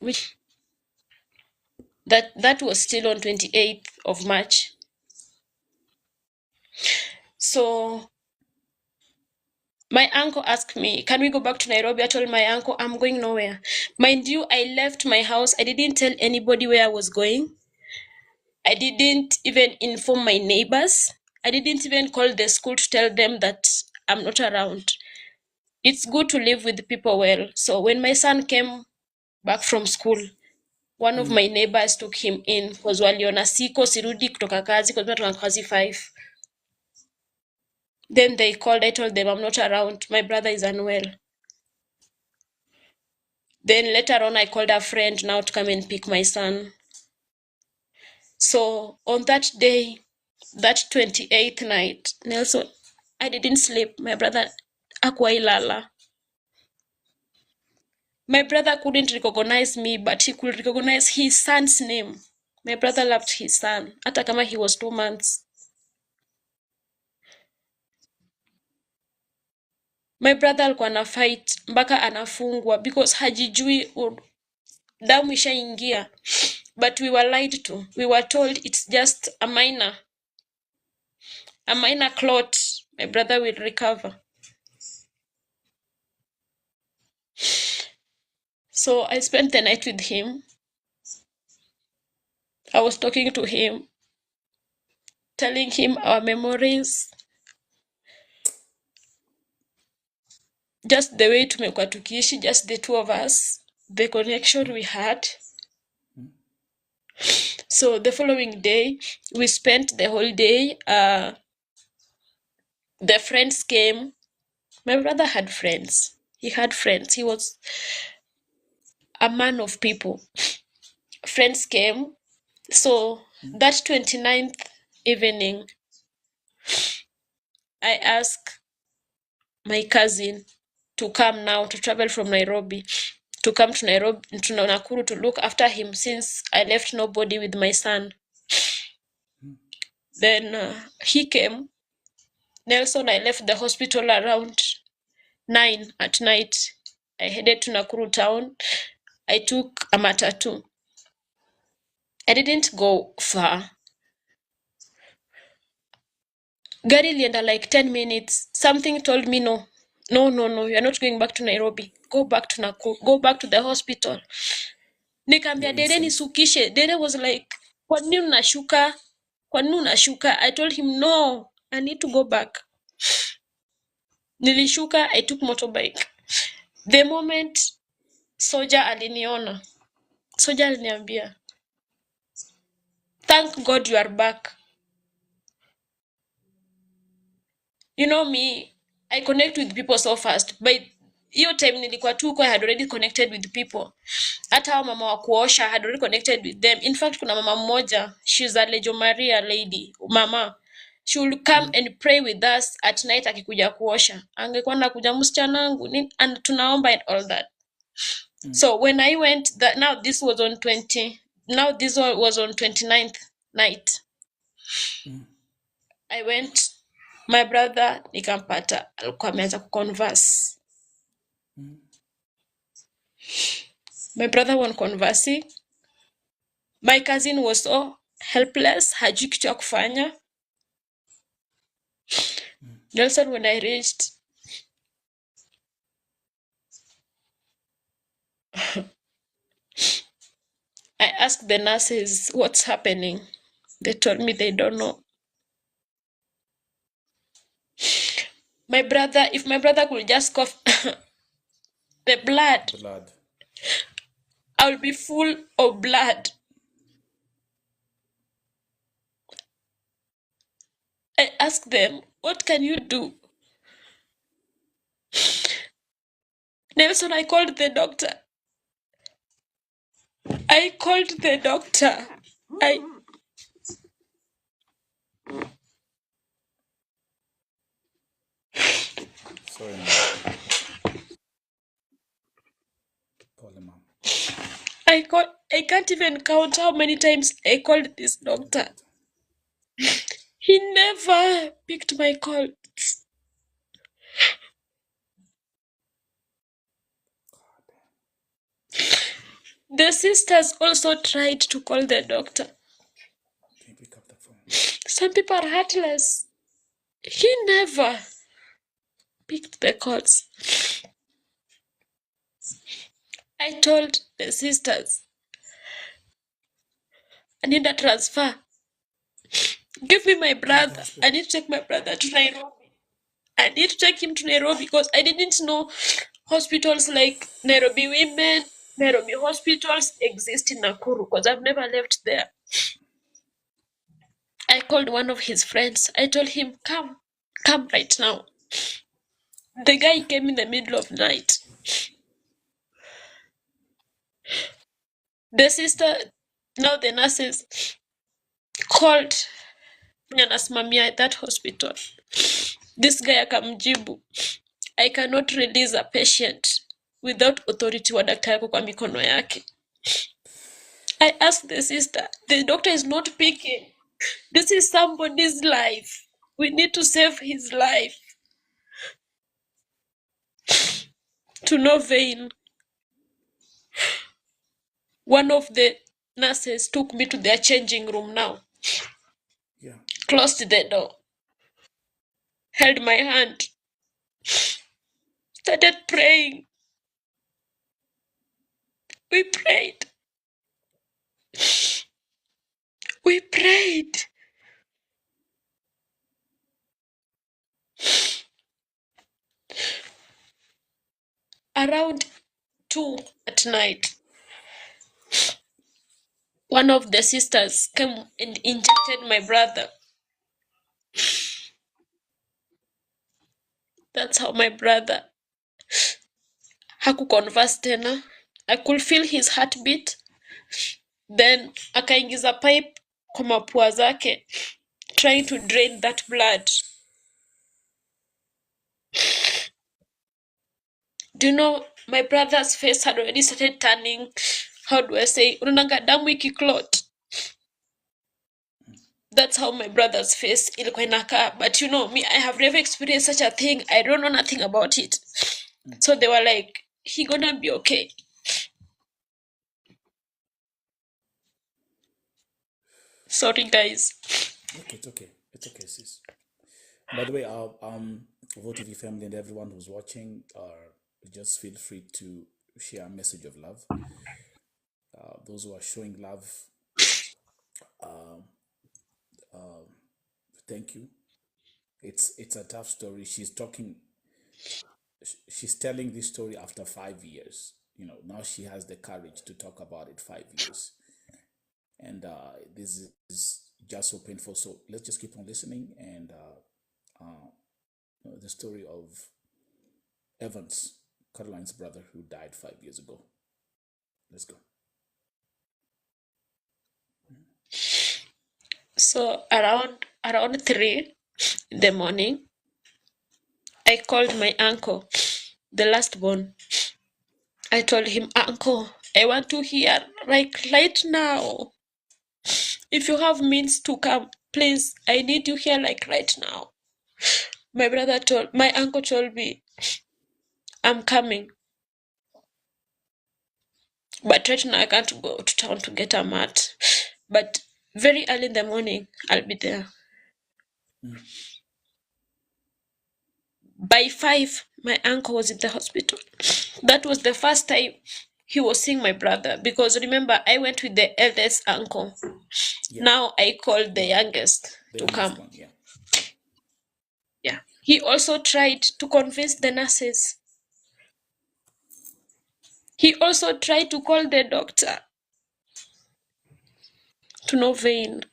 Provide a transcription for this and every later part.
which that was still on 28th of March. So my uncle asked me, can we go back to Nairobi? I told my uncle, I'm going nowhere. Mind you, I left my house. I didn't tell anybody where I was going. I didn't even inform my neighbors. I didn't even call the school to tell them that I'm not around. It's good to live with people well. So when my son came back from school, one of my neighbors took him in because waliona siko sirudi kutoka kazi because tunatoka kazi 5. Then they called, I told them I'm not around. My brother is unwell. Then later on, I called a friend now to come and pick my son. So on that day, that 28th night, Nelson, I didn't sleep. My brother akwailala. My brother couldn't recognize me, but he could recognize his son's name. My brother loved his son, hata kama he was 2 months. My brother alikuwa na fight mpaka anafungwa because hajijui damu ishaingia. But we were lied to. We were told it's just a minor clot. My brother will recover. So I spent the night with him. I was talking to him, telling him our memories, just the way tumekuwa tukiishi, just the two of us, the connection we had. So the following day, we spent the whole day. The friends came. My brother had friends. He had friends. He was a man of people. Friends came. So that 29th evening, I asked my cousin to come now, to travel from Nairobi, to come to Nairobi, to Nakuru, to look after him since I left nobody with my son. Then he came. Nelson, I left the hospital around 9 at night. I headed to Nakuru town. I took a matatu. I didn't go far. Gari lienda like 10 minutes. Something told me no, you're not going back to Nairobi. Go back to Nakuru. Go back to the hospital. Nikaambia Dede nisukishe. Dede was like, kwa nini unashuka? I told him, no, I need to go back. Nilishuka, I took motorbike. The moment Soja aliniona, Soja aliniambia, thank God you are back. You know me, I connect with people so fast. By hiyo time nilikuwa tu I had already connected with people. Hata hao mama wa kuosha, I had already connected with them. In fact, kuna mama mmoja, she's a Lejo Maria lady, mama. She will come and pray with us at night akikuja kuosha. Angekuwa nakuja msichana and tunaomba and all that. So when I went, this was on 29th night. I went, my brother nikampata alikuwa ameanza kuconverse. My brother was conversing. My cousin was so helpless, hajui kitu ya kufanya. Nelson, when I reached, I asked the nurses what's happening. They told me they don't know. If my brother could just cough the blood, I will be full of blood. I asked them, what can you do? Nelson, I called the doctor. Sorry, ma'am. I can't even count how many times I called this doctor. He never picked my call. The sisters also tried to call the doctor. Can you pick up the phone? Some people are heartless. He never picked the calls. I told the sisters, I need a transfer. Give me my brother. I need to take my brother to Nairobi. I need to take him to Nairobi because I didn't know hospitals like Nairobi Women, Nairobi hospitals exist in Nakuru because I've never left there. I called one of his friends. I told him, come right now. The guy came in the middle of the night. The sister, now the nurses, called anasimamia at that hospital. This guy akamjibu, I cannot release a patient without authority wa daktari yako kwa mikono yake. I asked the sister, the doctor is not picking. This is somebody's life. We need to save his life. To no vein. One of the nurses took me to their changing room now. Yeah. Closed the door. Held my hand. Started praying. We prayed. We prayed. Around 2 at night, one of the sisters came and injected my brother. That's how my brother hakuconverse tena. I could feel his heartbeat. Then akaingiza pipe kwa mapua zake, trying to drain that blood. Do you know, my brother's face had already started turning, how do I say, unaonanga damu ikiclot. That's how my brother's face ilikuwa inakaa. But you know, me, I have never experienced such a thing. I don't know nothing about it. So they were like, he gonna be okay. Sorry, guys. Okay, it's okay. It's okay, sis. By the way, VoTV family and everyone who's watching, just feel free to share a message of love. Those who are showing love, thank you. It's a tough story. She's telling this story after 5 years. You know, now she has the courage to talk about it 5 years. And this is just so painful. So let's just keep on listening. And the story of Evans, Carolyne's brother, who died 5 years ago. Let's go. So around 3 in the morning, I called my uncle, the last born. I told him, Uncle, I want to hear like right now. If you have means to come, please, I need you here like right now. My uncle told me, I'm coming. But right now I can't go to town to get a mat. But very early in the morning, I'll be there. By 5, my uncle was in the hospital. That was the first time he was seeing my brother. Because remember, I went with the eldest uncle. Yeah. Now I called the youngest to come. One, yeah. Yeah. He also tried to convince the nurses. He also tried to call the doctor. To no vein.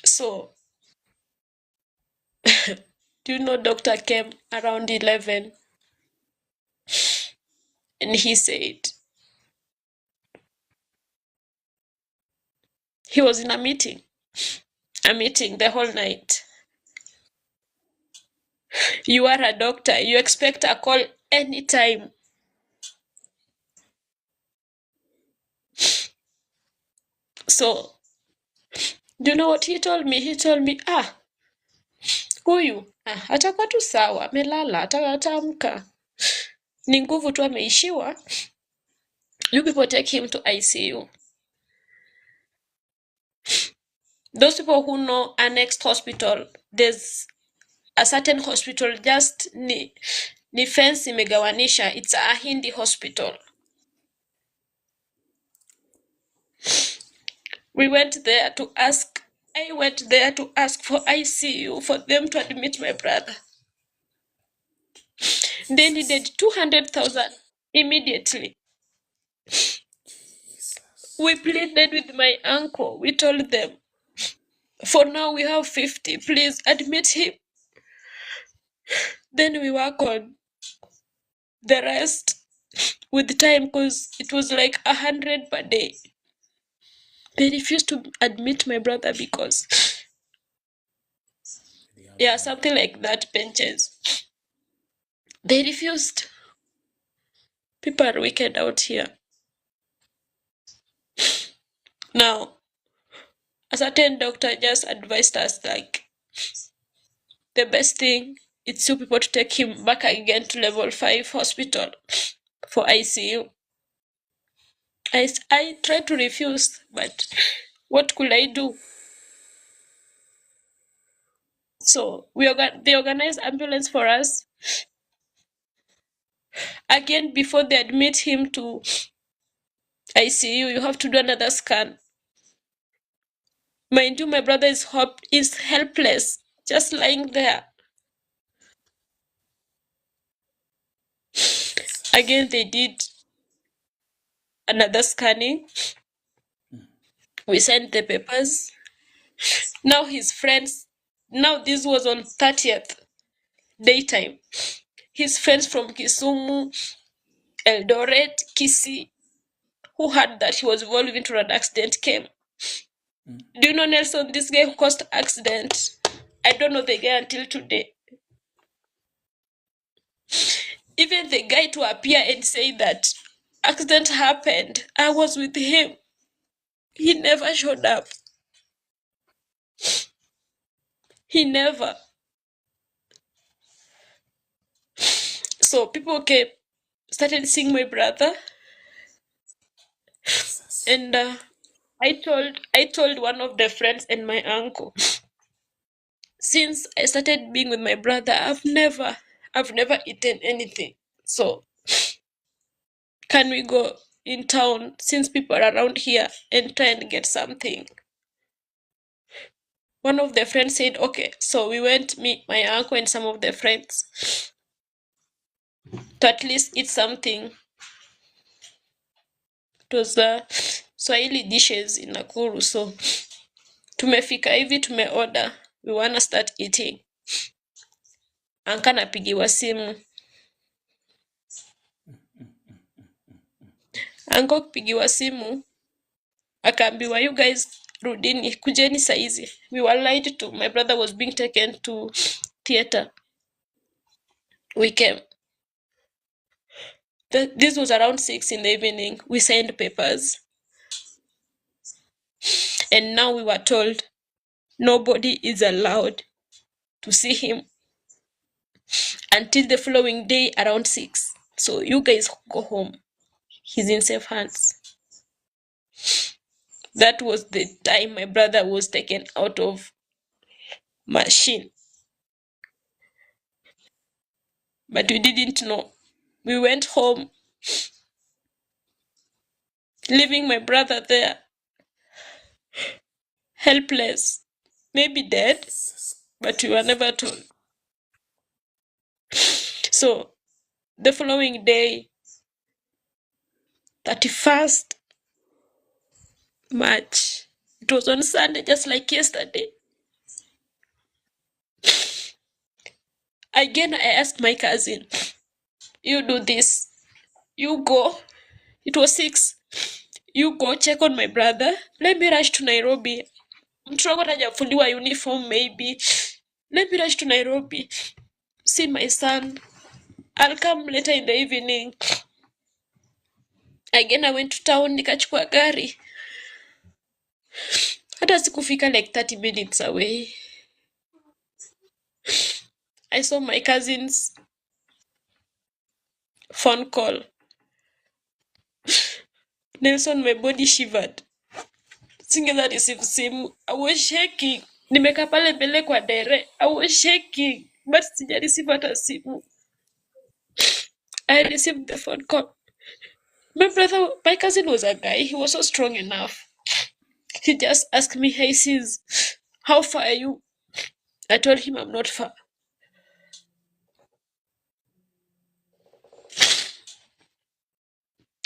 So, do you know, doctor came around 11 and he said he was in a meeting the whole night. You are a doctor, you expect a call anytime. So, do you know what he told me? He told me, huyu atakuwa tu sawa, amelala, ataamka. Ni nguvu tu ameishiwa. You people take him to ICU. Those people who know our next hospital, there's a certain hospital just ni fence imegawanisha. It's a Hindi hospital. I went there to ask for ICU for them to admit my brother. They needed 200,000 immediately. Jesus. We pleaded with my uncle. We told them, for now we have 50. Please admit him. Then we work on the rest with time, because it was like 100 per day. They refused to admit my brother because, They have yeah, money. something like that, benches. They refused. People are wicked out here. Now, a certain doctor just advised us, like, the best thing is you people to take him back again to level 5 hospital for ICU. I tried to refuse, but what could I do? So they organized ambulance for us. Again, before they admit him to ICU, you have to do another scan. Mind you, my brother is helpless, just lying there. Jesus. Again, they did another scanning. We sent the papers. Now his friends, now this was on 30th daytime. His friends from Kisumu, Eldoret, Kisii, who heard that he was involved into an accident, came. Do you know Nelson, this guy who caused accident? I don't know the guy until today. Even the guy to appear and say that accident happened, I was with him, he never showed up. He never. So people started seeing my brother, Jesus. and I told one of the friends and my uncle, since I started being with my brother, I've never eaten anything. So can we go in town, since people are around here, and try and get something? One of the friends said, okay. So we went, me, my uncle, and some of the friends, to at least eat something. It was Swahili dishes in Nakuru. So tumefika hivi, tumeorder, we wanna start eating. Anka napigiwa simu. Anko kupigiwa simu, akaambiwa, you guys rudini, kujeni saizi. We were lied to. My brother was being taken to theater. We came. This was around 6 in the evening. We signed papers. And now we were told nobody is allowed to see him until the following day around 6. So you guys go home. He's in safe hands. That was the time my brother was taken out of machine. But we didn't know. We went home, leaving my brother there, helpless, maybe dead, Jesus. but we were never told. So the following day, 31st March, it was on Sunday, just like yesterday. Again, I asked my cousin, you do this, you go. It was 6. You go check on my brother. Let me rush to Nairobi. Mtoto wangu hajafundiwa uniform maybe. Let me rush to Nairobi. See my son. I'll come later in the evening. Again, I went to town, nikachukua gari. Hata sikufika like 30 minutes away. I saw my cousins phone call. Nelson, my body shivered. Singeweza receive simu. I was shaking. Nimekaa pale mbele kwa dere. I was shaking. But sija receive hata simu. I received the phone call. My cousin was a guy. He was so strong enough. He just asked me, hey sis, how far are you? I told him I'm not far.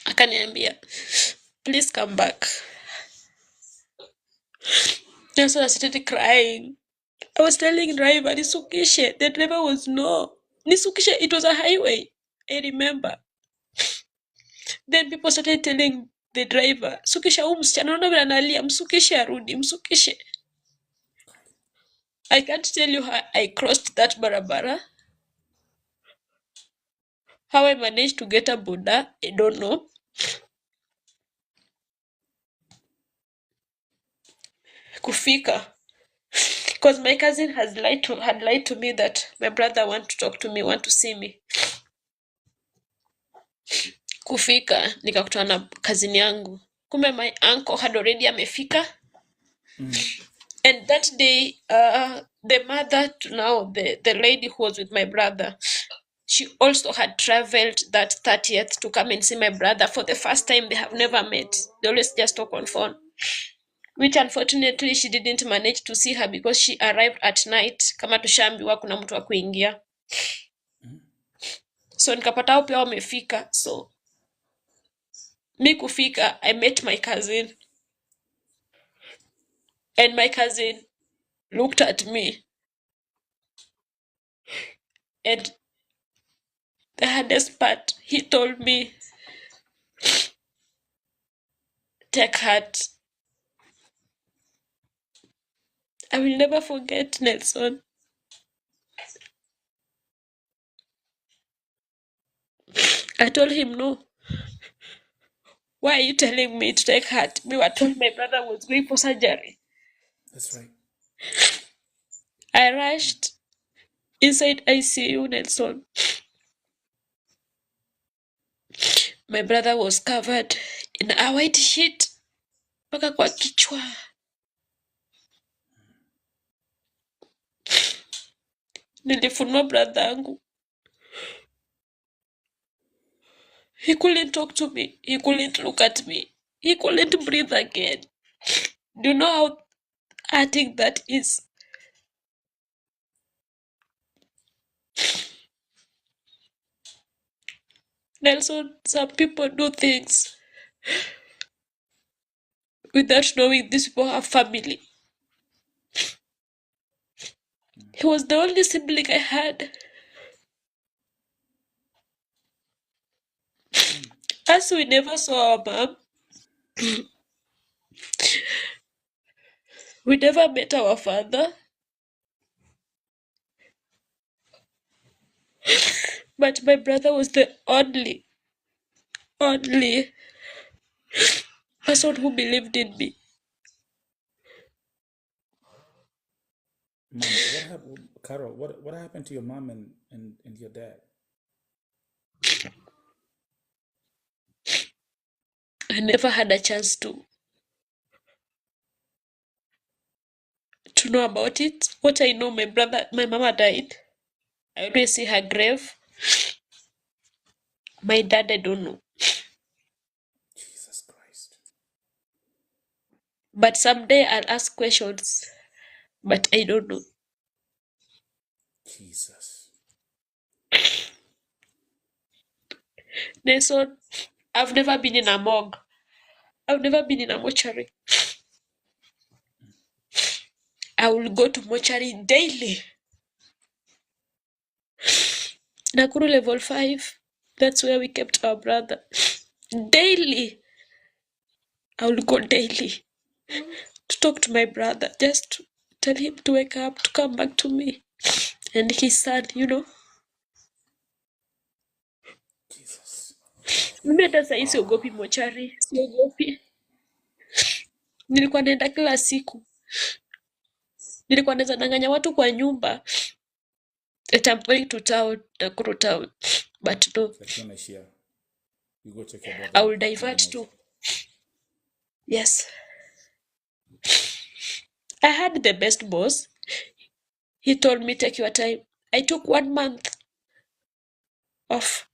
Akaniambia, please come back. That's when I started crying. I was telling the driver, Nisukishe. The driver was no. Nisukishe, it was a highway. I remember. Then people started telling the driver, Sukisha msichana naona vile analia, msukishe arudi, msukishe. I can't tell you how I crossed that barabara. How I managed to get a boda, I don't know. Kufika. Because my cousin had lied to me that my brother want to talk to me, want to see me. Kufika, nikakutana na cousin yangu. Kumbe my uncle had already amefika. And that day, the mother to now, the lady who was with my brother, she also had traveled that 30th to come and see my brother for the first time. They have never met. They always just talk on phone. Which unfortunately she didn't manage to see her because she arrived at night. Kama tushaambiwa kuna mtu wa kuingia. So nikapata hao pia wamefika. So mi kufika, I met my cousin. And my cousin looked at me. And the hardest part, he told me, take heart. I will never forget Nelson. I told him no. Why are you telling me to take heart? Me were told my brother was going for surgery. That's right. I rushed inside ICU, Nelson. My brother was covered in a white sheet. Mpaka kwa kichwa. Nilifunua brother yangu. He couldn't talk to me. He couldn't look at me. He couldn't breathe again. Do you know how hurting that is? Nelson, some people do things without knowing these people have family. He was the only sibling I had. As we never saw our mom, we never met our father. But my brother was the only person who believed in me. Mom, what happened, Carol? What happened to your mom and your dad? I never had a chance to know about it. What I know, my mama died. I always see her grave. My dad, I don't know. Jesus Christ. But someday I'll ask questions. But I don't know. Jesus. Nelson, I've never been in a morgue. I've never been in a mortuary. I will go to mortuary daily. Nakuru level 5. That's where we kept our brother. Daily. I will go daily to talk to my brother. Just to tell him to wake up, to come back to me. And his son, you know. Jesus. Mimi hata sahii siogopi mochari. Siogopi. Nilikuwa naenda kila siku. Nilikuwa naweza danganya watu kwa nyumba that I'm going to town, Nakuru town. But no, Like when I share, you go check your brother I and will divert manage. too. Yes. I had the best boss. He told me, take your time. I took 1 month off.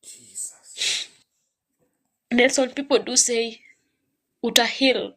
Jesus. Nelson, people do say, uta heal